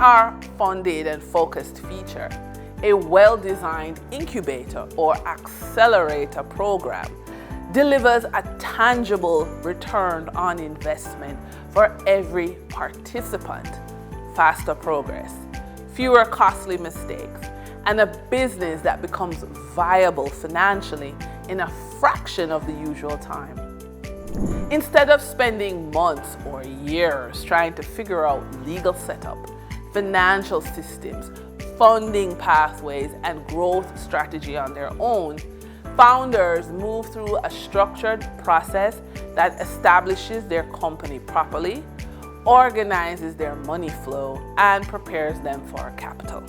car-funded and focused feature, a well-designed incubator or accelerator program delivers a tangible return on investment for every participant, faster progress, fewer costly mistakes, and a business that becomes viable financially in a fraction of the usual time. Instead of spending months or years trying to figure out legal setup, financial systems, funding pathways, and growth strategy on their own, founders move through a structured process that establishes their company properly, organizes their money flow, and prepares them for capital.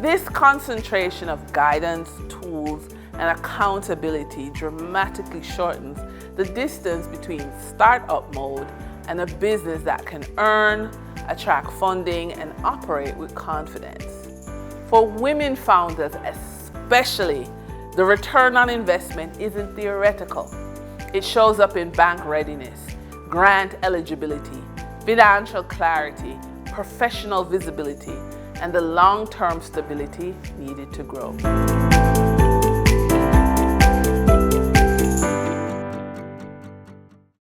This concentration of guidance, tools, and accountability dramatically shortens the distance between startup mode and a business that can earn, attract funding, and operate with confidence. For women founders especially, the return on investment isn't theoretical. It shows up in bank readiness, grant eligibility, financial clarity, professional visibility, and the long-term stability needed to grow.